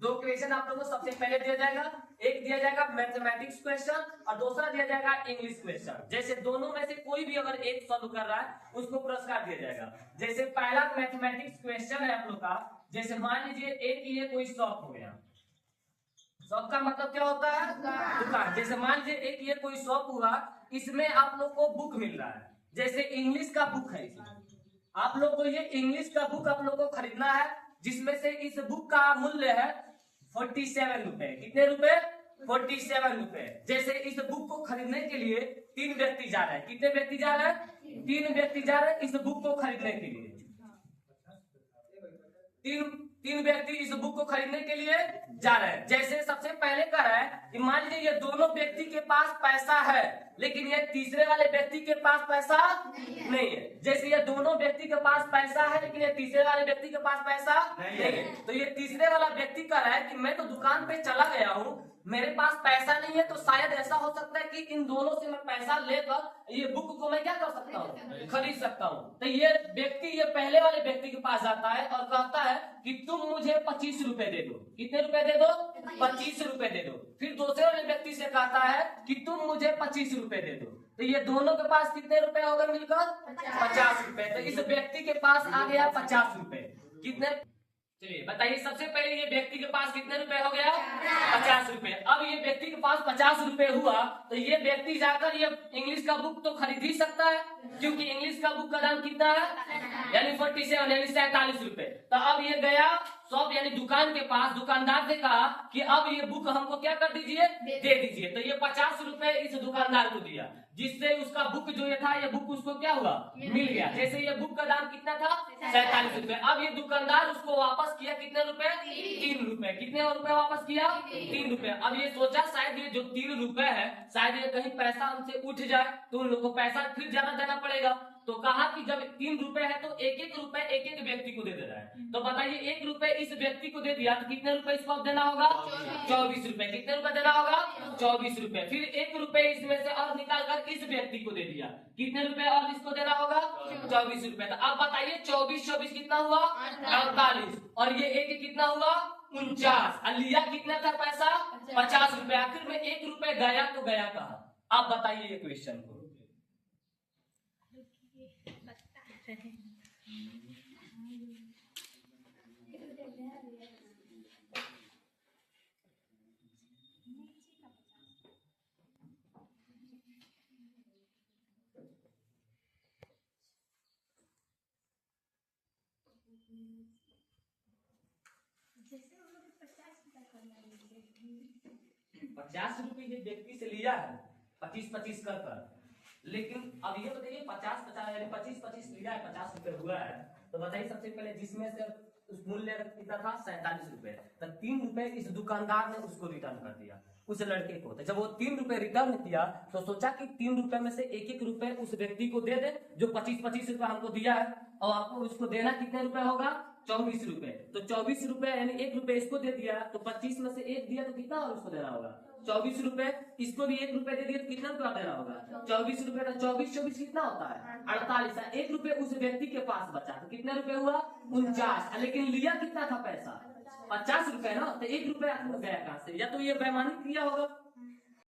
दो क्वेश्चन आप लोगों को सबसे पहले दिया जाएगा, एक दिया जाएगा मैथमेटिक्स क्वेश्चन और दूसरा दिया जाएगा इंग्लिश क्वेश्चन। जैसे दोनों में से कोई भी अगर एक सॉल्व कर रहा है उसको पुरस्कार दिया जाएगा। जैसे पहला मैथमेटिक्स क्वेश्चन है आप लोग का, जैसे मान लीजिए एक ये कोई शॉप हो गया, शॉप का मतलब क्या होता है? दुकान। जैसे मान लीजिए एक ये कोई शॉप हुआ, इसमें आप लोग को बुक मिल रहा है, जैसे इंग्लिश का बुक है, आप लोग को ये इंग्लिश का बुक आप लोग को खरीदना है, जिसमें से इस बुक का मूल्य है 47 रुपए। कितने रुपए? 47 रुपए। जैसे इस बुक को खरीदने के लिए 3 व्यक्ति जा रहे हैं। कितने व्यक्ति जा रहे हैं? 3 व्यक्ति जा रहे हैं इस बुक को खरीदने के लिए। तीन व्यक्ति इस बुक को खरीदने के लिए जा रहे हैं। जैसे सबसे पहले कह रहा है कि मान लीजिए ये दोनों व्यक्ति के पास पैसा है, लेकिन ये तीसरे वाले व्यक्ति के पास पैसा नहीं है। जैसे ये दोनों व्यक्ति के पास पैसा है, लेकिन ये तीसरे वाले व्यक्ति के पास पैसा नहीं है, तो ये तीसरे वाला व्यक्ति कह रहा है कि मैं तो दुकान पे चला गया हूँ, मेरे पास पैसा नहीं है, तो शायद ऐसा हो सकता है कि इन दोनों से मैं पैसा लेकर ये बुक को मैं क्या कर सकता हूँ? खरीद सकता हूँ। तो ये व्यक्ति ये पहले वाले व्यक्ति के पास जाता है और कहता है कि तुम मुझे 25 रुपए दे दो। कितने रुपए दे दो? 25 रुपए दे दो। फिर दूसरे वाले व्यक्ति से कहता है कि तुम मुझे 25 रुपए दे दो। तो ये दोनों के पास कितने रुपए हो गए मिलकर? 50 रुपए। तो इस व्यक्ति के पास आ गया 50 रुपए। कितने? चलिए बताइए, सबसे पहले ये व्यक्ति के पास कितने रुपए हो गया? 50 रुपए। अब ये व्यक्ति के पास 50 रुपए हुआ, तो ये व्यक्ति जाकर ये इंग्लिश का बुक तो खरीद ही सकता है, क्योंकि इंग्लिश का बुक का दाम कितना है? यानी 47 यानी 47 रुपए। तो अब ये गया शॉप यानी दुकान के पास, दुकानदार से कहा कि अब ये बुक हमको क्या कर दीजिए? दे दीजिए। तो ये 50 रुपए इस दुकानदार को दिया, जिससे उसका बुक जो ये था, ये बुक उसको क्या हुआ? मिल गया। जैसे ये बुक का दाम कितना था? 47 रुपए। अब ये दुकानदार उसको वापस किया कितने रुपए? 3 रुपए। कितने रुपए वापस किया? 3 रुपए। अब ये सोचा शायद ये जो 3 रुपए है, शायद ये कहीं पैसा हमसे उठ जाए तो उन लोगों को पैसा फिर ज्यादा देना पड़ेगा। तो कहा कि जब 3 रुपए है तो एक एक रुपए एक एक व्यक्ति को दे देना है। तो बताइए 1 रुपए इस व्यक्ति को दे दिया तो कितने रुपए इसको अब देना होगा? 24 रुपए। कितने रुपए देना होगा? 24 रुपए। फिर 1 रुपए इसमें से और निकाल कर इस व्यक्ति को दे दिया, कितने रुपए और इसको देना होगा? 24 रुपए। तो अब बताइए 24 कितना हुआ? 48। और ये एक कितना हुआ? 49। और लिया कितना था पैसा? 50 रुपए। आखिर में 1 रुपए गया तो गया कहाँ? आप बताइए ये क्वेश्चन को। 50 रुपए ये व्यक्ति से लिया है 25 कर, लेकिन अब ये बताइए 50 यानी 25 लिया है, 50 रुपए हुआ है। तो बताइए सबसे पहले जिसमें से उस मूल्य कितना था? 47 रुपए। तो 3 रुपए इस दुकानदार ने उसको रिटर्न कर दिया उस लड़के को। तो जब वो 3 रुपए रिटर्न किया तो सोचा कि 3 रुपए में से एक एक रुपए उस व्यक्ति को दे दे जो 25 रुपए हमको दिया है, और आपको उसको देना कितने रुपए होगा? 24 रुपए। तो 24 रुपए यानी 1 रुपए इसको दे दिया, तो 25 में से 1 दिया तो कितना और उसको देना होगा? 24 रुपए। इसको भी 1 रुपए दे दिया तो कितना रुपया देना होगा? 24 रुपए। तो 24 कितना होता है? 48। 1 रुपए उस व्यक्ति के पास बचा तो कितने रुपए हुआ? 49। लेकिन लिया कितना था पैसा? 50 रुपए ना। तो 1 रुपया गया कहां से? या तो ये बेईमानी किया होगा,